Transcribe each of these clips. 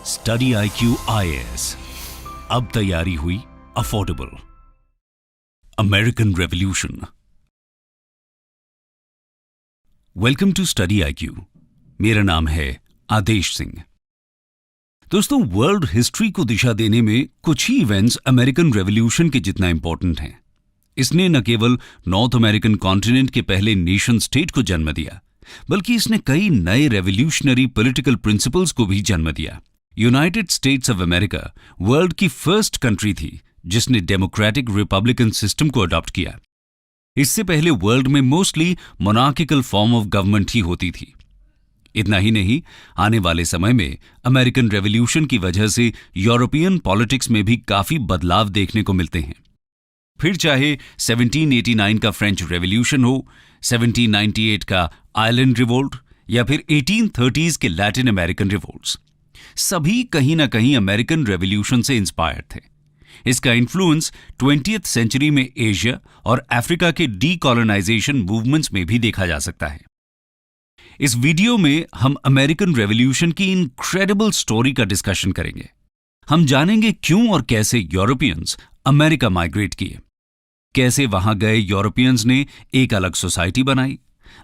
Study IQ IAS, अब तैयारी हुई affordable. American revolution. Welcome to study IQ। मेरा नाम है आदेश सिंह। दोस्तों, वर्ल्ड हिस्ट्री को दिशा देने में कुछ ही इवेंट्स अमेरिकन रेवोल्यूशन के जितना इंपॉर्टेंट हैं। इसने न केवल नॉर्थ अमेरिकन कॉन्टिनेंट के पहले नेशन स्टेट को जन्म दिया, बल्कि इसने कई नए रेवोल्यूशनरी पॉलिटिकल प्रिंसिपल्स को भी जन्म दिया। United States of America world की फर्स्ट कंट्री थी जिसने डेमोक्रेटिक रिपब्लिकन सिस्टम को अडॉप्ट किया। इससे पहले वर्ल्ड में mostly monarchical form of government ही होती थी। इतना ही नहीं, आने वाले समय में अमेरिकन रेवोल्यूशन की वजह से यूरोपियन पॉलिटिक्स में भी काफी बदलाव देखने को मिलते हैं। फिर चाहे 1789 का फ्रेंच रेवोल्यूशन हो, 1798 का आयरलैंड रिवोल्ट या फिर 1830s के लैटिन अमेरिकन रिवोल्ट्स, सभी कहीं ना कहीं अमेरिकन रेवोल्यूशन से इंस्पायर्ड थे। इसका इन्फ्लुएंस 20th सेंचुरी में एशिया और अफ्रीका के डीकॉलोनाइजेशन मूवमेंट्स में भी देखा जा सकता है। इस वीडियो में हम अमेरिकन रेवोल्यूशन की इनक्रेडिबल स्टोरी का डिस्कशन करेंगे। हम जानेंगे क्यों और कैसे यूरोपियंस अमेरिका माइग्रेट किए, कैसे वहां गए यूरोपियंस ने एक अलग सोसाइटी बनाई,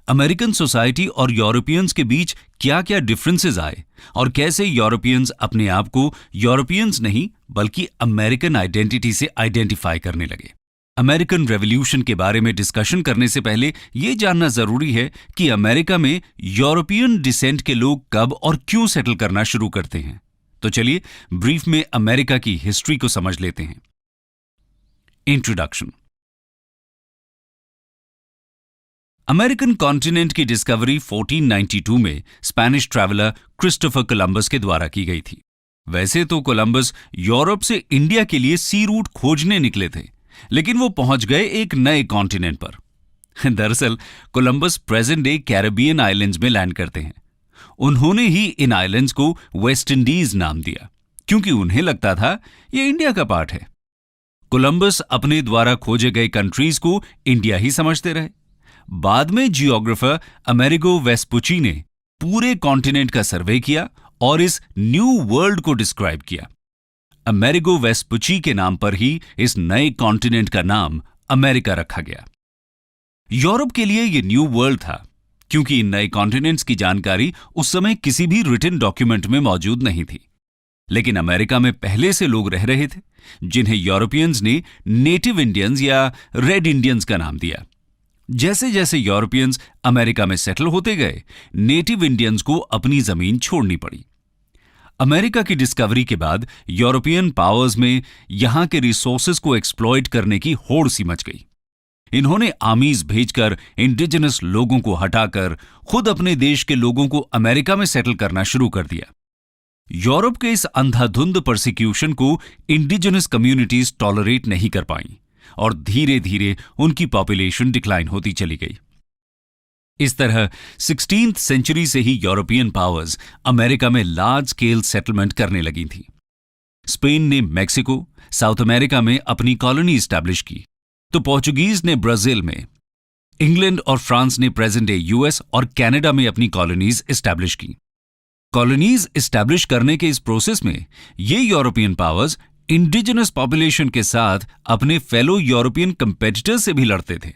अमेरिकन सोसाइटी और यूरोपियंस के बीच क्या क्या डिफरेंसेस आए, और कैसे यूरोपियंस अपने आप को यूरोपियंस नहीं बल्कि अमेरिकन आइडेंटिटी से आइडेंटिफाई करने लगे। अमेरिकन रेवोल्यूशन के बारे में डिस्कशन करने से पहले यह जानना जरूरी है कि अमेरिका में यूरोपियन डिसेंट के लोग कब और क्यों सेटल करना शुरू करते हैं। तो चलिए ब्रीफ में अमेरिका की हिस्ट्री को समझ लेते हैं। इंट्रोडक्शन। अमेरिकन कॉन्टिनेंट की डिस्कवरी 1492 में स्पेनिश ट्रैवलर क्रिस्टोफर कोलंबस के द्वारा की गई थी। वैसे तो कोलंबस यूरोप से इंडिया के लिए सी रूट खोजने निकले थे, लेकिन वो पहुंच गए एक नए कॉन्टिनेंट पर। दरअसल Columbus present day Caribbean islands में लैंड करते हैं। उन्होंने ही इन आइलैंड्स को वेस्ट इंडीज नाम दिया, क्योंकि उन्हें लगता था ये इंडिया का पार्ट है। कोलंबस अपने द्वारा खोजे गए कंट्रीज को इंडिया ही समझते रहे। बाद में जियोग्राफर अमेरिगो वेस्पुची ने पूरे कॉन्टिनेंट का सर्वे किया और इस न्यू वर्ल्ड को डिस्क्राइब किया। अमेरिगो वेस्पुची के नाम पर ही इस नए कॉन्टिनेंट का नाम अमेरिका रखा गया। यूरोप के लिए यह न्यू वर्ल्ड था, क्योंकि इन नए कॉन्टिनेंट्स की जानकारी उस समय किसी भी रिटन डॉक्यूमेंट में मौजूद नहीं थी। लेकिन अमेरिका में पहले से लोग रह रहे थे, जिन्हें यूरोपियंस ने नेटिव इंडियंस या रेड इंडियंस का नाम दिया। जैसे जैसे यूरोपियंस अमेरिका में सेटल होते गए, नेटिव इंडियंस को अपनी जमीन छोड़नी पड़ी। अमेरिका की डिस्कवरी के बाद यूरोपियन पावर्स में यहां के रिसोर्सेज को एक्सप्लॉइट करने की होड़ सी मच गई। इन्होंने आर्मीज भेजकर इंडिजिनस लोगों को हटाकर खुद अपने देश के लोगों को अमेरिका में सेटल करना शुरू कर दिया। यूरोप के इस अंधाधुंध परसिक्यूशन को इंडिजिनस कम्युनिटीज टॉलरेट नहीं कर पाईं और धीरे धीरे उनकी पॉपुलेशन डिक्लाइन होती चली गई। इस तरह 16th सेंचुरी से ही यूरोपियन पावर्स अमेरिका में लार्ज स्केल सेटलमेंट करने लगी थी। स्पेन ने मैक्सिको, साउथ अमेरिका में अपनी कॉलोनी स्टैब्लिश की, तो पोर्चुगीज ने ब्राजील में, इंग्लैंड और फ्रांस ने प्रेजेंट डे यूएस और कनाडा में अपनी कॉलोनीज स्टैब्लिश की। कॉलोनीज स्टैब्लिश करने के इस प्रोसेस में ये यूरोपियन पावर्स इंडिजिनस पॉपुलेशन के साथ अपने फेलो यूरोपियन कंपेटिटर्स से भी लड़ते थे।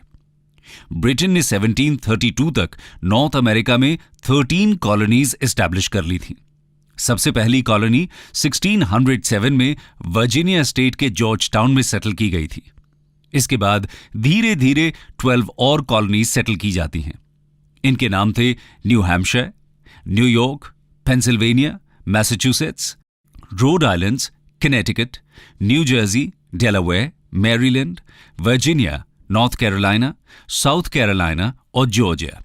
ब्रिटेन ने 1732 तक नॉर्थ अमेरिका में 13 कॉलोनीज एस्टैब्लिश कर ली थी। सबसे पहली कॉलोनी 1607 में वर्जीनिया स्टेट के जॉर्ज टाउन में सेटल की गई थी। इसके बाद धीरे धीरे 12 और कॉलोनीज सेटल की जाती हैं। इनके नाम थे new Hampshire, New York, Pennsylvania, Massachusetts, road islands, Connecticut, new Jersey, Delaware, Maryland, Virginia, north Carolina, south Carolina और जॉर्जिया।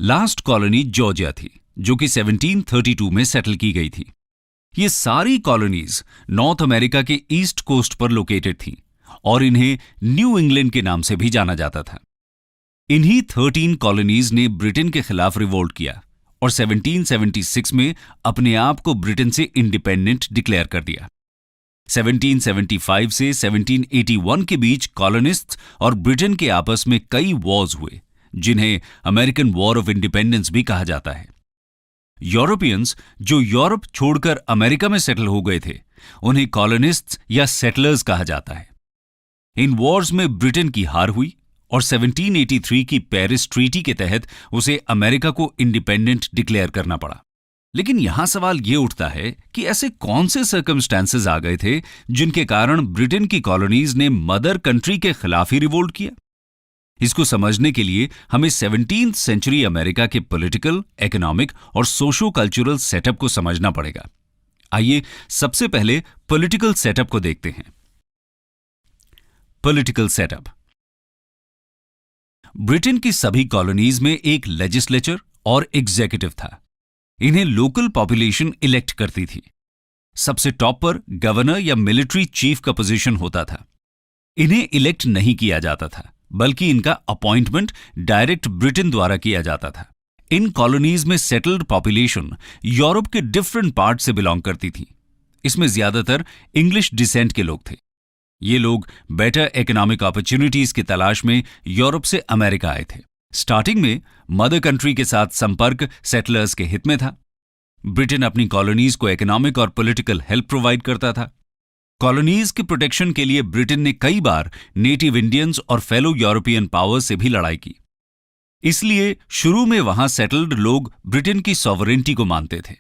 लास्ट कॉलोनी जॉर्जिया थी, जो कि 1732 में सेटल की गई थी। ये सारी कॉलोनीज नॉर्थ अमेरिका के ईस्ट कोस्ट पर लोकेटेड थीं और इन्हें न्यू इंग्लैंड के नाम से भी जाना जाता था। इन्हीं 13 कॉलोनीज ने ब्रिटेन के खिलाफ रिवोल्ट किया और 1776 में अपने आप को ब्रिटेन से इंडिपेंडेंट डिक्लेयर कर दिया। 1775 से 1781 के बीच कॉलोनिस्ट्स और ब्रिटेन के आपस में कई वॉर्स हुए, जिन्हें अमेरिकन वॉर ऑफ इंडिपेंडेंस भी कहा जाता है। यूरोपियंस जो यूरोप छोड़कर अमेरिका में सेटल हो गए थे, उन्हें कॉलोनिस्ट्स या सेटलर्स कहा जाता है। इन वॉर्स में ब्रिटेन की हार हुई और 1783 की पेरिस ट्रीटी के तहत उसे अमेरिका को इंडिपेंडेंट डिक्लेयर करना पड़ा। लेकिन यहां सवाल यह उठता है कि ऐसे कौन से सर्कमस्टेंसेस आ गए थे जिनके कारण ब्रिटेन की कॉलोनीज ने मदर कंट्री के खिलाफ ही रिवोल्ट किया। इसको समझने के लिए हमें 17th सेंचुरी अमेरिका के पॉलिटिकल, इकोनॉमिक और सोशो कल्चरल सेटअप को समझना पड़ेगा। आइए सबसे पहले पॉलिटिकल सेटअप को देखते हैं। Political setup. ब्रिटेन की सभी कॉलोनीज में एक लेजिस्लेचर और एग्जीक्यूटिव था। इन्हें लोकल पॉपुलेशन इलेक्ट करती थी। सबसे टॉप पर गवर्नर या मिलिट्री चीफ का पोजीशन होता था। इन्हें इलेक्ट नहीं किया जाता था, बल्कि इनका अपॉइंटमेंट डायरेक्ट ब्रिटेन द्वारा किया जाता था। इन कॉलोनीज में सेटल्ड पॉपुलेशन यूरोप के डिफरेंट पार्ट से बिलोंग करती थी। इसमें ज्यादातर इंग्लिश डिसेंट के लोग थे। ये लोग बेटर इकोनॉमिक अपॉर्चुनिटीज की तलाश में यूरोप से अमेरिका आए थे। स्टार्टिंग में मदर कंट्री के साथ संपर्क सेटलर्स के हित में था। ब्रिटेन अपनी कॉलोनीज को इकोनॉमिक और पॉलिटिकल हेल्प प्रोवाइड करता था। कॉलोनीज के प्रोटेक्शन के लिए ब्रिटेन ने कई बार नेटिव इंडियंस और फेलो यूरोपियन पावर्स से भी लड़ाई की। इसलिए शुरू में वहां सेटल्ड लोग ब्रिटेन की सॉवरेनिटी को मानते थे।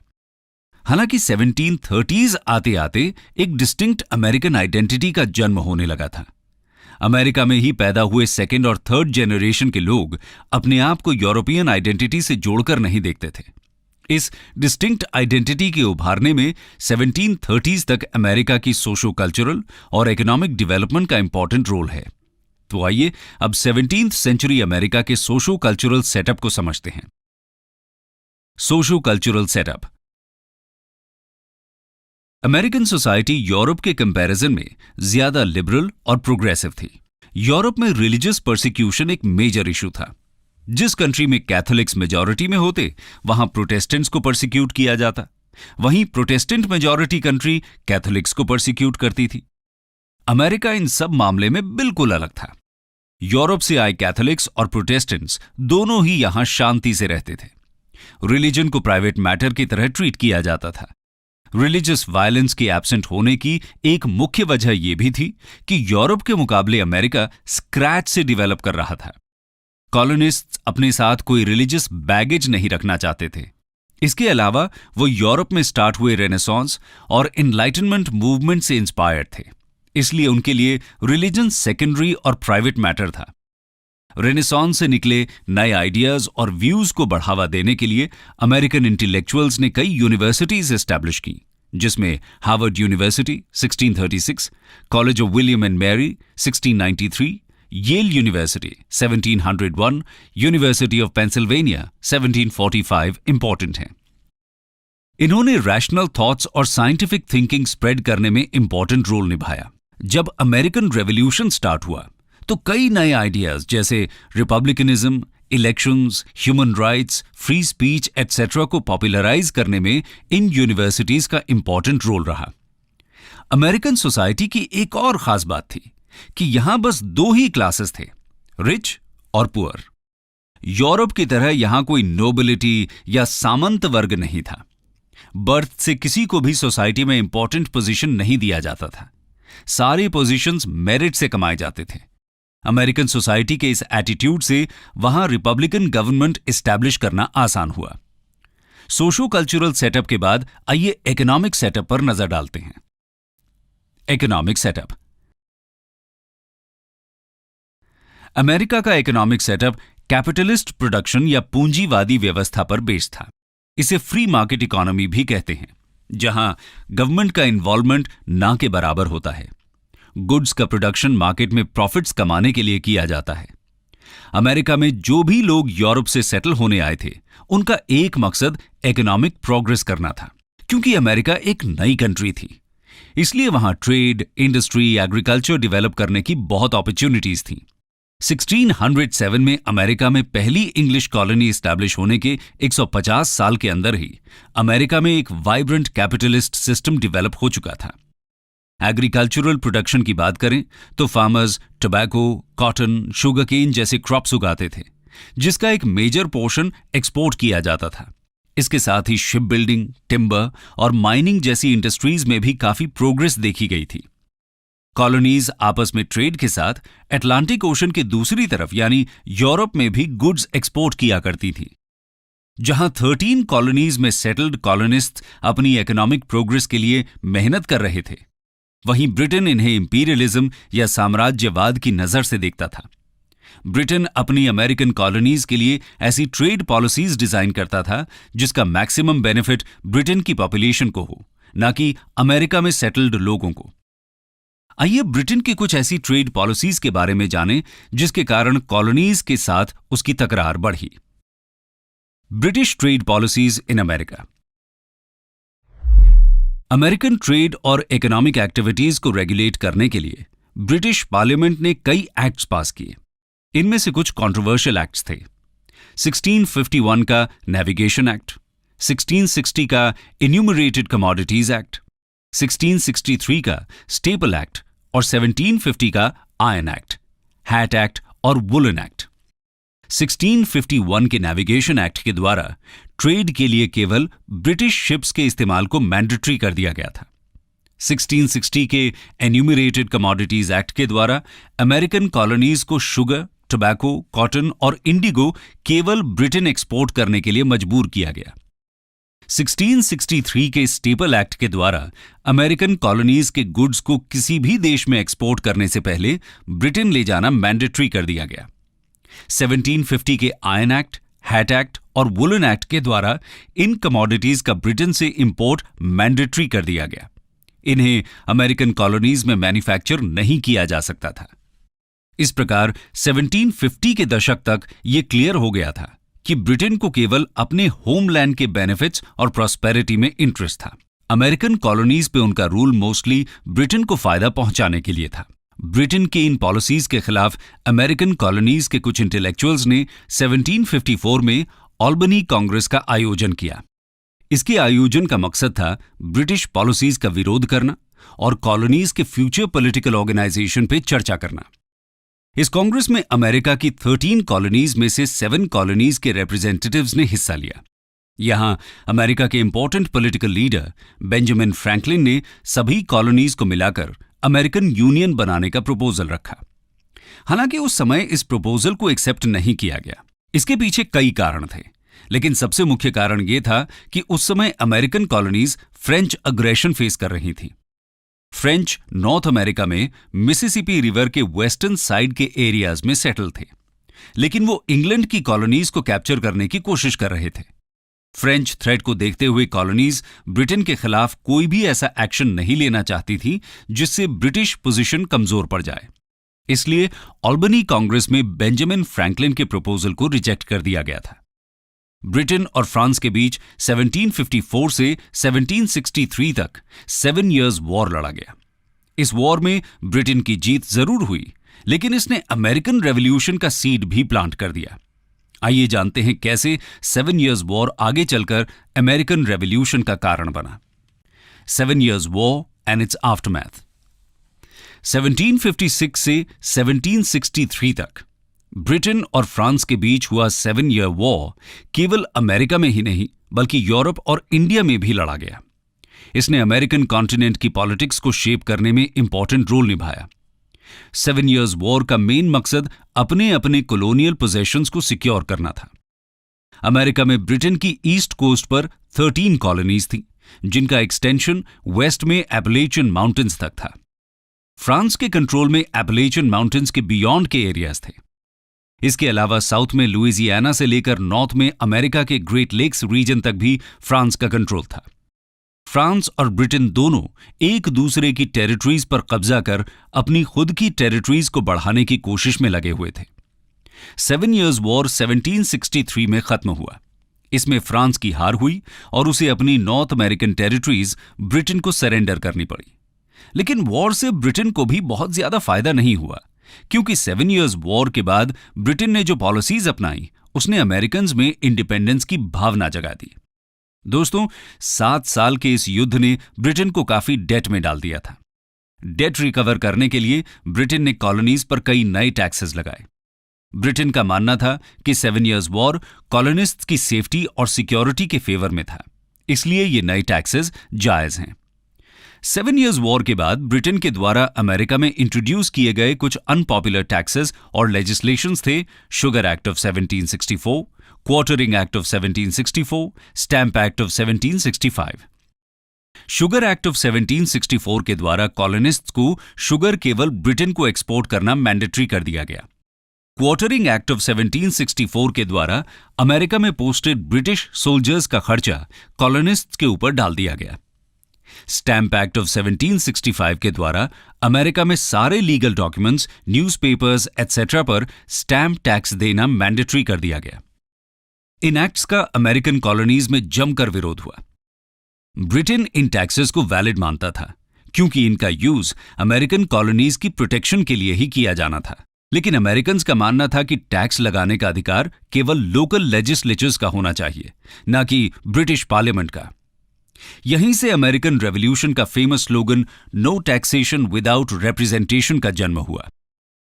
हालांकि 1730s आते आते एक डिस्टिंक्ट अमेरिकन आइडेंटिटी का जन्म होने लगा था। अमेरिका में ही पैदा हुए सेकेंड और थर्ड जनरेशन के लोग अपने आप को यूरोपियन आइडेंटिटी से जोड़कर नहीं देखते थे। इस डिस्टिंक्ट आइडेंटिटी के उभारने में 1730s तक अमेरिका की सोशो कल्चरल और इकोनॉमिक डेवलपमेंट का इंपॉर्टेंट रोल है। तो आइए अब 17th सेंचुरी अमेरिका के सोशो कल्चरल सेटअप को समझते हैं। Socio cultural setup. American society Europe के कंपैरिजन में ज्यादा लिबरल और प्रोग्रेसिव थी। यूरोप में रिलीजियस परसिक्यूशन एक मेजर इशू था। जिस कंट्री में कैथोलिक्स मेजॉरिटी में होते, वहां प्रोटेस्टेंट्स को परसिक्यूट किया जाता। वहीं प्रोटेस्टेंट मेजॉरिटी कंट्री कैथोलिक्स को परसिक्यूट करती थी। अमेरिका इन सब मामले में बिल्कुल अलग था। यूरोप से आए कैथोलिक्स और प्रोटेस्टेंट्स दोनों ही यहां शांति से रहते थे। रिलीजन को प्राइवेट मैटर की तरह ट्रीट किया जाता था। रिलीजियस वायलेंस के एब्सेंट होने की एक मुख्य वजह यह भी थी कि यूरोप के मुकाबले अमेरिका स्क्रैच से डेवलप कर रहा था। कॉलोनिस्ट्स अपने साथ कोई रिलीजियस बैगेज नहीं रखना चाहते थे। इसके अलावा वो यूरोप में स्टार्ट हुए रेनेसांस और एनलाइटनमेंट मूवमेंट से इंस्पायर्ड थे। इसलिए उनके लिए रिलीजन सेकेंडरी और प्राइवेट मैटर था। रेनेसांस से निकले नए आइडियाज और व्यूज को बढ़ावा देने के लिए अमेरिकन इंटेलेक्चुअल्स ने कई यूनिवर्सिटीज एस्टैब्लिश की, जिसमें Harvard university 1636, college of William and Mary 1693, Yale university 1701, university of Pennsylvania 1745 important हैं। इन्होंने रैशनल थॉट्स और साइंटिफिक थिंकिंग स्प्रेड करने में इंपॉर्टेंट रोल निभाया। जब अमेरिकन रेवोल्यूशन स्टार्ट हुआ तो कई नए आइडियाज जैसे republicanism, elections, human rights, free speech etcetera को पॉपुलराइज करने में इन यूनिवर्सिटीज का इंपॉर्टेंट रोल रहा। अमेरिकन सोसाइटी की एक और खास बात थी कि यहां बस दो ही क्लासेस थे, रिच और पुअर। यूरोप की तरह यहां कोई नोबिलिटी या सामंत वर्ग नहीं था। बर्थ से किसी को भी सोसाइटी में इंपॉर्टेंट पोजीशन नहीं दिया जाता था। सारे पोजीशंस मेरिट से कमाए जाते थे। अमेरिकन सोसाइटी के इस एटीट्यूड से वहां रिपब्लिकन गवर्नमेंट एस्टैब्लिश करना आसान हुआ। सोशो कल्चरल सेटअप के बाद आइए इकोनॉमिक सेटअप पर नजर डालते हैं। Economic setup. अमेरिका का इकोनॉमिक सेटअप कैपिटलिस्ट प्रोडक्शन या पूंजीवादी व्यवस्था पर बेस्ड था। इसे फ्री मार्केट इकोनॉमी भी कहते हैं, जहां गवर्नमेंट का इन्वॉल्वमेंट ना के बराबर होता है। गुड्स का प्रोडक्शन मार्केट में प्रॉफिट्स कमाने के लिए किया जाता है। अमेरिका में जो भी लोग यूरोप से सेटल होने आए थे, उनका एक मकसद इकोनॉमिक प्रोग्रेस करना था। क्योंकि अमेरिका एक नई कंट्री थी, इसलिए वहां ट्रेड, इंडस्ट्री, एग्रीकल्चर डेवलप करने की बहुत अपॉर्चुनिटीज थी। 1607 में अमेरिका में पहली इंग्लिश कॉलोनी एस्टैब्लिश होने के 150 साल के अंदर ही अमेरिका में एक वाइब्रेंट कैपिटलिस्ट सिस्टम डेवलप हो चुका था। एग्रीकल्चरल प्रोडक्शन की बात करें तो फार्मर्स टोबैको, कॉटन, शुगरकेन जैसे क्रॉप्स उगाते थे, जिसका एक मेजर पोर्शन एक्सपोर्ट किया जाता था। इसके साथ ही शिप बिल्डिंग, टिम्बर और माइनिंग जैसी इंडस्ट्रीज में भी काफी प्रोग्रेस देखी गई थी। कॉलोनीज आपस में ट्रेड के साथ अटलांटिक ओशन के दूसरी तरफ यानी यूरोप में भी गुड्स एक्सपोर्ट किया करती थी। जहां 13 कॉलोनीज में सेटल्ड कॉलोनिस्ट अपनी इकोनॉमिक प्रोग्रेस के लिए मेहनत कर रहे थे, वहीं ब्रिटेन इन्हें इंपीरियलिज्म या साम्राज्यवाद की नजर से देखता था। ब्रिटेन अपनी अमेरिकन कॉलोनीज के लिए ऐसी ट्रेड पॉलिसीज डिजाइन करता था जिसका मैक्सिमम बेनिफिट ब्रिटेन की पॉपुलेशन को हो, न कि अमेरिका में सेटल्ड लोगों को। आइए ब्रिटेन की कुछ ऐसी ट्रेड पॉलिसीज के बारे में जानें जिसके कारण कॉलोनीज के साथ उसकी तकरार बढ़ी। British trade policies in America. American trade और इकोनॉमिक एक्टिविटीज को रेगुलेट करने के लिए ब्रिटिश पार्लियामेंट ने कई एक्ट्स पास किए। इनमें से कुछ कंट्रोवर्शियल एक्ट्स थे। 1651 का नेविगेशन एक्ट, 1660 का इन्यूमरेटेड कमोडिटीज एक्ट, 1663 का स्टेपल एक्ट और 1750 का आयरन एक्ट, हैट एक्ट और वुलन एक्ट। 1651 के नेविगेशन एक्ट के द्वारा ट्रेड के लिए केवल ब्रिटिश शिप्स के इस्तेमाल को मैंडेटरी कर दिया गया था। 1660 के एन्यूमरेटेड कमोडिटीज एक्ट के द्वारा अमेरिकन कॉलोनीज को शुगर, टोबैको, कॉटन और इंडिगो केवल ब्रिटेन एक्सपोर्ट करने के लिए मजबूर किया गया। 1663 के स्टेपल एक्ट के द्वारा अमेरिकन कॉलोनीज के गुड्स को किसी भी देश में एक्सपोर्ट करने से पहले ब्रिटेन ले जाना मैंडेटरी कर दिया गया। 1750 के आयरन एक्ट, हैट एक्ट और वुलन एक्ट के द्वारा इन कमोडिटीज का ब्रिटेन से इंपोर्ट मैंडेटरी कर दिया गया। इन्हें अमेरिकन कॉलोनीज में मैन्युफैक्चर नहीं किया जा सकता था। इस प्रकार 1750 के दशक तक यह क्लियर हो गया था कि ब्रिटेन को केवल अपने होमलैंड के बेनिफिट्स और प्रॉस्पेरिटी में इंटरेस्ट था। अमेरिकन कॉलोनीज पे उनका रूल मोस्टली ब्रिटेन को फायदा पहुंचाने के लिए था। ब्रिटेन के इन पॉलिसीज के खिलाफ अमेरिकन कॉलोनीज के कुछ इंटेलेक्चुअल्स ने 1754 में ऑल्बनी कांग्रेस का आयोजन किया। इसके आयोजन का मकसद था ब्रिटिश पॉलिसीज का विरोध करना और कॉलोनीज के फ्यूचर पॉलिटिकल ऑर्गेनाइजेशन पे चर्चा करना। इस कांग्रेस में अमेरिका की 13 कॉलोनीज में से 7 कॉलोनीज के रिप्रेजेंटेटिव्स ने हिस्सा लिया। यहां अमेरिका के important political leader Benjamin Franklin ने सभी कॉलोनीज को मिलाकर अमेरिकन यूनियन बनाने का प्रपोजल रखा। हालांकि उस समय इस प्रपोजल को एक्सेप्ट नहीं किया गया। इसके पीछे कई कारण थे, लेकिन सबसे मुख्य कारण यह था कि उस समय American colonies French aggression face कर रही थी। फ्रेंच नॉर्थ अमेरिका में मिसिसिपी रिवर के वेस्टर्न साइड के एरियाज में सेटल थे, लेकिन वो इंग्लैंड की कॉलोनीज को कैप्चर करने की कोशिश कर रहे थे। फ्रेंच थ्रेट को देखते हुए कॉलोनीज ब्रिटेन के खिलाफ कोई भी ऐसा एक्शन नहीं लेना चाहती थी जिससे ब्रिटिश पोजीशन कमजोर पड़ जाए। इसलिए ऑल्बनी कांग्रेस में बेंजामिन फ्रैंकलिन के प्रपोजल को रिजेक्ट कर दिया गया था। ब्रिटेन और फ्रांस के बीच 1754 से 1763 तक 7 इयर्स वॉर लड़ा गया। इस वॉर में ब्रिटेन की जीत जरूर हुई, लेकिन इसने अमेरिकन रेवोल्यूशन का सीड भी प्लांट कर दिया। आइए जानते हैं कैसे 7 इयर्स वॉर आगे चलकर अमेरिकन रेवोल्यूशन का कारण बना। 7 years war and it's aftermath. 1756 से 1763 तक ब्रिटेन और फ्रांस के बीच हुआ 7 ईयर वॉर केवल अमेरिका में ही नहीं बल्कि यूरोप और इंडिया में भी लड़ा गया। इसने अमेरिकन कॉन्टिनेंट की पॉलिटिक्स को शेप करने में इंपॉर्टेंट रोल निभाया। 7 इयर्स वॉर का मेन मकसद अपने अपने कॉलोनियल पोजेशंस को सिक्योर करना था। अमेरिका में ब्रिटेन की ईस्ट कोस्ट पर 13 कॉलोनीज थी, जिनका एक्सटेंशन वेस्ट में एपलेचियन माउंटेन्स तक था। फ्रांस के कंट्रोल में एपलेचियन माउंटेन्स के बियॉन्ड के एरियाज थे। इसके अलावा साउथ में लुइजियाना से लेकर नॉर्थ में अमेरिका के ग्रेट लेक्स रीजन तक भी फ्रांस का कंट्रोल था। फ्रांस और ब्रिटेन दोनों एक दूसरे की टेरिटरीज पर कब्जा कर अपनी खुद की टेरिटरीज को बढ़ाने की कोशिश में लगे हुए थे। 7 इयर्स वॉर 1763 में खत्म हुआ। इसमें फ्रांस की हार हुई और उसे अपनी नॉर्थ अमेरिकन टेरिटरीज ब्रिटेन को सरेंडर करनी पड़ी। लेकिन वॉर से ब्रिटेन को भी बहुत ज्यादा फायदा नहीं हुआ, क्योंकि 7 इयर्स वॉर के बाद ब्रिटेन ने जो पॉलिसीज अपनाई उसने अमेरिकन्स में इंडिपेंडेंस की भावना जगा दी। दोस्तों, 7 साल के इस युद्ध ने ब्रिटेन को काफी डेट में डाल दिया था। डेट रिकवर करने के लिए ब्रिटेन ने कॉलोनीज पर कई नए टैक्सेस लगाए। ब्रिटेन का मानना था कि 7 इयर्स वॉर कॉलोनिस्ट्स की सेफ्टी और सिक्योरिटी के फेवर में था, इसलिए ये नए टैक्सेस जायज हैं। 7 इयर्स वॉर के बाद ब्रिटेन के द्वारा अमेरिका में इंट्रोड्यूस किए गए कुछ अनपॉपुलर टैक्सेस और लेजिस्लेशंस थे sugar act of 1764, quartering act of 1764, stamp act of 1765। Sugar act of 1764 के द्वारा कॉलोनिस्ट्स को शुगर केवल ब्रिटेन को एक्सपोर्ट करना मैंडेटरी कर दिया गया। क्वार्टरिंग एक्ट ऑफ 1764 के द्वारा अमेरिका में पोस्टेड ब्रिटिश सोल्जर्स का खर्चा कॉलोनिस्ट्स के ऊपर डाल दिया गया। स्टैंप एक्ट ऑफ 1765 के द्वारा अमेरिका में सारे लीगल डॉक्यूमेंट्स, न्यूज़पेपर्स एटसेट्रा पर स्टैंप टैक्स देना मैंडेटरी कर दिया गया। इन एक्ट्स का अमेरिकन कॉलोनीज में जमकर विरोध हुआ। ब्रिटेन इन टैक्सेस को वैलिड मानता था क्योंकि इनका यूज अमेरिकन कॉलोनीज की प्रोटेक्शन के लिए ही किया जाना था, लेकिन अमेरिकन्स का मानना था कि टैक्स लगाने का अधिकार केवल लोकल लेजिस्लेचर्स का होना चाहिए, न कि ब्रिटिश पार्लियामेंट का। यहीं से अमेरिकन रेवोल्यूशन का famous slogan no taxation without representation का जन्म हुआ।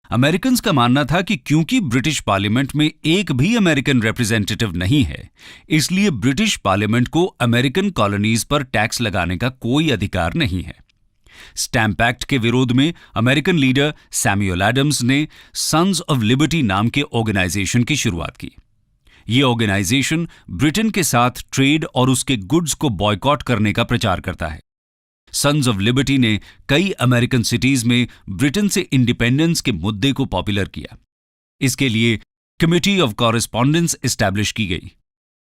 अमेरिकन्स का मानना था कि क्योंकि ब्रिटिश पार्लियामेंट में एक भी अमेरिकन रिप्रेजेंटेटिव नहीं है, इसलिए ब्रिटिश पार्लियामेंट को अमेरिकन कॉलोनीज पर टैक्स लगाने का कोई अधिकार नहीं है। स्टैंप एक्ट के विरोध में अमेरिकन लीडर सैमुअल एडम्स ने सन्स ऑफ लिबर्टी नाम के ऑर्गेनाइजेशन की शुरुआत की। ये ऑर्गेनाइजेशन ब्रिटेन के साथ ट्रेड और उसके गुड्स को बॉयकॉट करने का प्रचार करता है। सन्स ऑफ लिबर्टी ने कई अमेरिकन सिटीज में ब्रिटेन से इंडिपेंडेंस के मुद्दे को पॉपुलर किया। इसके लिए कमिटी ऑफ कॉरेस्पॉन्डेंस एस्टैब्लिश की गई।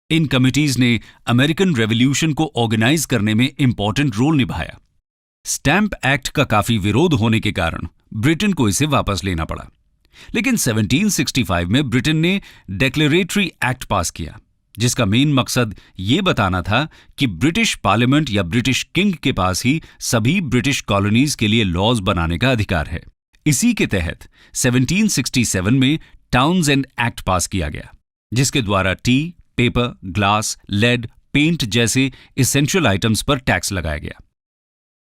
इन कमिटीज ने अमेरिकन रेवोल्यूशन को ऑर्गेनाइज करने में इंपॉर्टेंट रोल निभाया। स्टैंप एक्ट का काफी विरोध होने के कारण ब्रिटेन को इसे वापस लेना पड़ा, लेकिन 1765 में ब्रिटेन ने डेक्लेरेटरी एक्ट पास किया, जिसका मेन मकसद ये बताना था कि ब्रिटिश पार्लियामेंट या ब्रिटिश किंग के पास ही सभी ब्रिटिश कॉलोनीज के लिए लॉज बनाने का अधिकार है। इसी के तहत 1767 में टाउनसेंड एक्ट पास किया गया, जिसके द्वारा tea, paper, glass, lead, paint जैसे इसेंशियल आइटम्स पर टैक्स लगाया गया।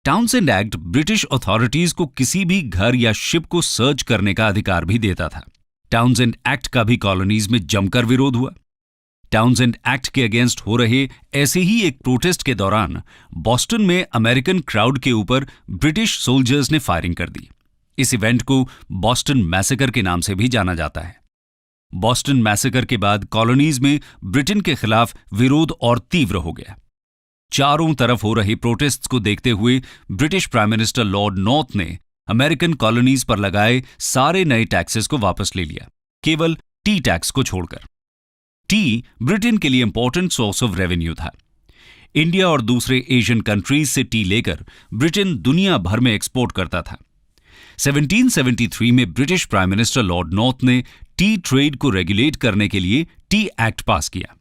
टाउनसेंड एक्ट ब्रिटिश अथॉरिटीज को किसी भी घर या शिप को सर्च करने का अधिकार भी देता था। टाउनसेंड एक्ट का भी कॉलोनीज में जमकर विरोध हुआ। टाउनसेंड एक्ट के अगेंस्ट हो रहे ऐसे ही एक प्रोटेस्ट के दौरान बॉस्टन में अमेरिकन क्राउड के ऊपर ब्रिटिश सोल्जर्स ने फायरिंग कर दी। इस इवेंट को बॉस्टन मैसेकर के नाम से भी जाना जाता है। बॉस्टन मैसेकर के बाद कॉलोनीज में ब्रिटेन के खिलाफ विरोध और तीव्र हो गया। चारों तरफ हो रहे प्रोटेस्ट्स को देखते हुए British prime minister Lord north ने अमेरिकन कॉलोनीज पर लगाए सारे नए टैक्सेस को वापस ले लिया, केवल टी टैक्स को छोड़कर। टी ब्रिटेन के लिए इंपॉर्टेंट सोर्स ऑफ रेवेन्यू था। इंडिया और दूसरे एशियन कंट्रीज से टी लेकर ब्रिटेन दुनिया भर में एक्सपोर्ट करता था। 1773 में British prime minister Lord north ने टी ट्रेड को रेगुलेट करने के लिए टी एक्ट पास किया।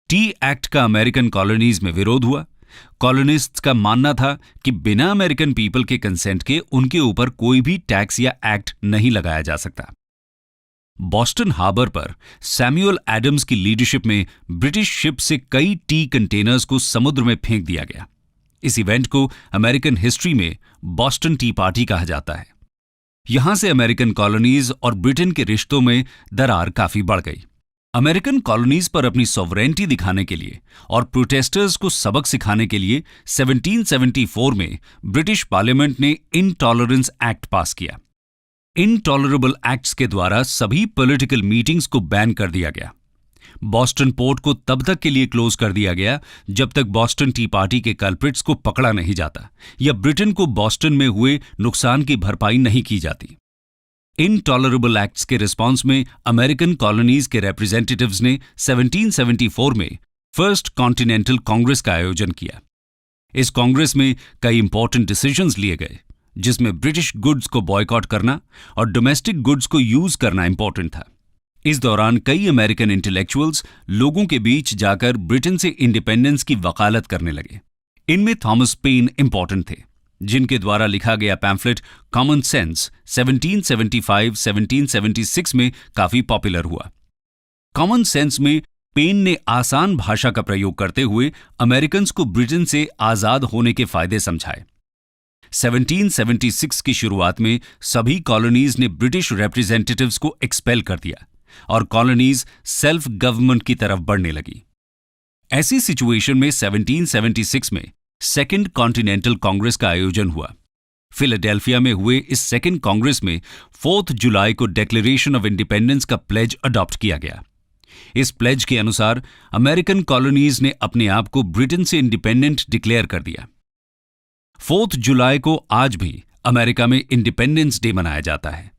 टी एक्ट का अमेरिकन कॉलोनीज में विरोध हुआ। कॉलोनिस्ट्स का मानना था कि बिना अमेरिकन पीपल के कंसेंट के उनके ऊपर कोई भी टैक्स या एक्ट नहीं लगाया जा सकता। बॉस्टन हार्बर पर सैमुअल एडम्स की लीडरशिप में ब्रिटिश शिप से कई टी कंटेनर्स को समुद्र में फेंक दिया गया। इस इवेंट को अमेरिकन हिस्ट्री में बॉस्टन टी पार्टी कहा जाता है। यहां से अमेरिकन कॉलोनीज और ब्रिटेन के रिश्तों में दरार काफी बढ़ गई। अमेरिकन कॉलोनीज पर अपनी सॉवरेंटी दिखाने के लिए और प्रोटेस्टर्स को सबक सिखाने के लिए 1774 में ब्रिटिश पार्लियामेंट ने इनटॉलरेंस एक्ट पास किया। इनटॉलरेबल एक्ट्स के द्वारा सभी पॉलिटिकल मीटिंग्स को बैन कर दिया गया। बॉस्टन पोर्ट को तब तक के लिए क्लोज कर दिया गया जब तक बॉस्टन टी पार्टी के कल्प्रिट्स को पकड़ा नहीं जाता या ब्रिटेन को बॉस्टन में हुए नुकसान की भरपाई नहीं की जाती। इनटॉलरेबल एक्ट्स के रिस्पॉन्स में अमेरिकन कॉलोनीज के रिप्रेजेंटेटिव्स ने 1774 में फर्स्ट कॉन्टिनेंटल कांग्रेस का आयोजन किया। इस कांग्रेस में कई इंपॉर्टेंट डिसीजंस लिए गए, जिसमें ब्रिटिश गुड्स को बॉयकॉट करना और डोमेस्टिक गुड्स को यूज करना इंपॉर्टेंट था। इस दौरान कई अमेरिकन इंटेलेक्चुअल्स लोगों के बीच जाकर ब्रिटेन से इंडिपेंडेंस की वकालत करने लगे। इनमें थॉमस पेन इंपॉर्टेंट थे, जिनके द्वारा लिखा गया पैम्फलेट कॉमन सेंस 1775-1776 में काफी पॉपुलर हुआ। कॉमन सेंस में पेन ने आसान भाषा का प्रयोग करते हुए अमेरिकन्स को ब्रिटेन से आजाद होने के फायदे समझाए। 1776 की शुरुआत में सभी कॉलोनीज ने ब्रिटिश रिप्रेजेंटेटिव्स को एक्सपेल कर दिया और कॉलोनीज सेल्फ गवर्नमेंट की तरफ बढ़ने लगी। ऐसी सिचुएशन में 1776 में सेकेंड कॉन्टिनेंटल कांग्रेस का आयोजन हुआ। फिलाडेल्फिया में हुए इस सेकेंड कांग्रेस में 4 जुलाई को डिक्लेरेशन ऑफ इंडिपेंडेंस का प्लेज अडॉप्ट किया गया। इस प्लेज के अनुसार अमेरिकन कॉलोनीज ने अपने आप को ब्रिटेन से इंडिपेंडेंट डिक्लेयर कर दिया। 4 जुलाई को आज भी अमेरिका में इंडिपेंडेंस डे मनाया जाता है।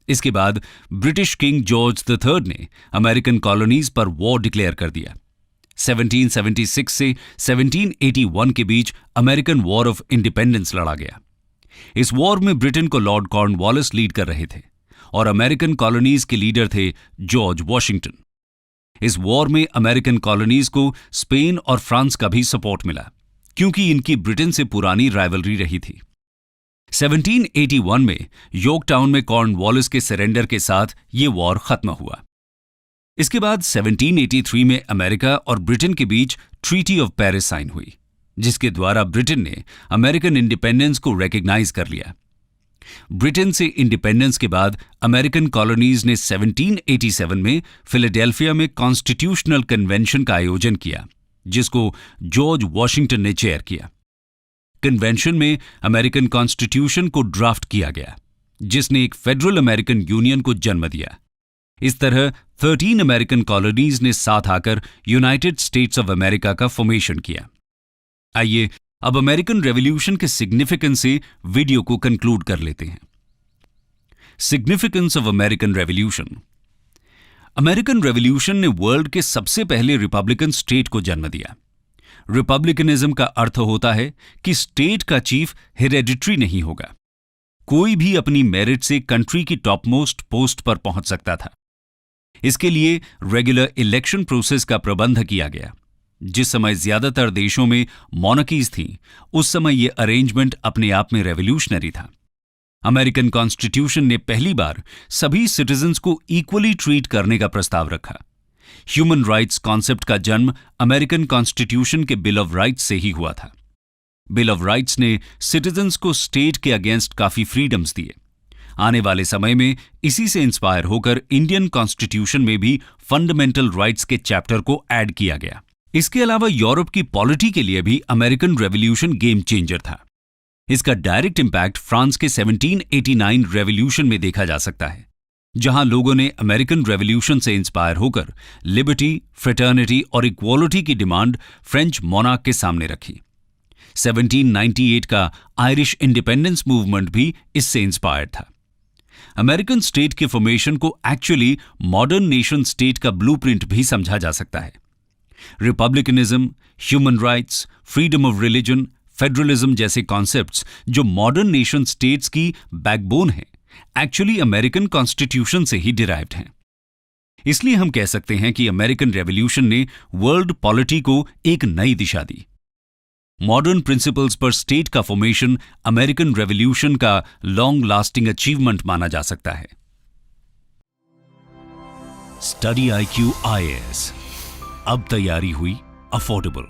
इसके बाद ब्रिटिश किंग जॉर्ज III ने अमेरिकन कॉलोनीज पर वॉर डिक्लेयर कर दिया। 1776 से 1781 के बीच अमेरिकन वॉर ऑफ इंडिपेंडेंस लड़ा गया। इस वॉर में ब्रिटेन को लॉर्ड कॉर्नवालिस लीड कर रहे थे और अमेरिकन कॉलोनीज के लीडर थे जॉर्ज वॉशिंगटन। इस वॉर में अमेरिकन कॉलोनीज को स्पेन और फ्रांस का भी सपोर्ट मिला, क्योंकि इनकी ब्रिटेन से पुरानी राइवलरी रही थी। 1781 में यॉर्कटाउन में कॉर्नवालिस के सरेंडर के साथ ये वॉर खत्म हुआ। इसके बाद 1783 में अमेरिका और ब्रिटेन के बीच ट्रीटी ऑफ पेरिस साइन हुई, जिसके द्वारा ब्रिटेन ने अमेरिकन इंडिपेंडेंस को रिकॉग्नाइज कर लिया। ब्रिटेन से इंडिपेंडेंस के बाद अमेरिकन कॉलोनीज ने 1787 में फिलाडेल्फिया में कॉन्स्टिट्यूशनल कन्वेंशन का आयोजन किया, जिसको जॉर्ज वॉशिंगटन ने चेयर किया। कन्वेंशन में अमेरिकन कॉन्स्टिट्यूशन को ड्राफ्ट किया गया, जिसने एक फेडरल अमेरिकन यूनियन को जन्म दिया। इस तरह 13 अमेरिकन कॉलोनीज ने साथ आकर यूनाइटेड स्टेट्स ऑफ अमेरिका का फॉर्मेशन किया। आइए अब अमेरिकन रेवोल्यूशन के सिग्निफिकेंस से वीडियो को कंक्लूड कर लेते हैं। Significance of American revolution. American revolution ने वर्ल्ड के सबसे पहले रिपब्लिकन स्टेट को जन्म दिया। रिपब्लिकनिज्म का अर्थ होता है कि स्टेट का चीफ हेरेडिटरी नहीं होगा। कोई भी अपनी मेरिट से कंट्री की टॉप मोस्ट पोस्ट पर पहुंच सकता था। इसके लिए रेगुलर इलेक्शन प्रोसेस का प्रबंध किया गया। जिस समय ज्यादातर देशों में मॉनर्कीज थीं, उस समय यह अरेंजमेंट अपने आप में रेवोल्यूशनरी था। अमेरिकन कॉन्स्टिट्यूशन ने पहली बार सभी सिटीजन्स को इक्वली ट्रीट करने का प्रस्ताव रखा। ह्यूमन राइट्स कॉन्सेप्ट का जन्म अमेरिकन कॉन्स्टिट्यूशन के बिल ऑफ राइट्स से ही हुआ था। बिल ऑफ राइट्स ने सिटीजन्स को स्टेट के अगेंस्ट काफी फ्रीडम्स दिए। आने वाले समय में इसी से इंस्पायर होकर इंडियन कॉन्स्टिट्यूशन में भी फंडामेंटल राइट्स के चैप्टर को ऐड किया गया। इसके अलावा यूरोप की पॉलिटी के लिए भी अमेरिकन रेवोल्यूशन गेम चेंजर था। इसका डायरेक्ट इंपैक्ट फ्रांस के 1789 रेवोल्यूशन में देखा जा सकता है, जहां लोगों ने अमेरिकन रेवोल्यूशन से इंस्पायर होकर लिबर्टी, फ्रेटर्निटी और इक्वालिटी की डिमांड फ्रेंच मोनार्क के सामने रखी। 1798 का आयरिश इंडिपेंडेंस मूवमेंट भी इससे इंस्पायर्ड था। अमेरिकन स्टेट के फॉर्मेशन को एक्चुअली मॉडर्न नेशन स्टेट का ब्लूप्रिंट भी समझा जा सकता है। Republicanism, human rights, freedom of religion, federalism जैसे कॉन्सेप्ट्स जो मॉडर्न नेशन स्टेट्स की बैकबोन हैं, एक्चुअली अमेरिकन कॉन्स्टिट्यूशन से ही डिराइव्ड हैं। इसलिए हम कह सकते हैं कि अमेरिकन रेवोल्यूशन ने वर्ल्ड पॉलिटी को एक नई दिशा दी। मॉडर्न प्रिंसिपल्स पर स्टेट का फॉर्मेशन अमेरिकन रेवोल्यूशन का लॉन्ग लास्टिंग अचीवमेंट माना जा सकता है। स्टडी IQ IAS, अब तैयारी हुई अफोर्डेबल।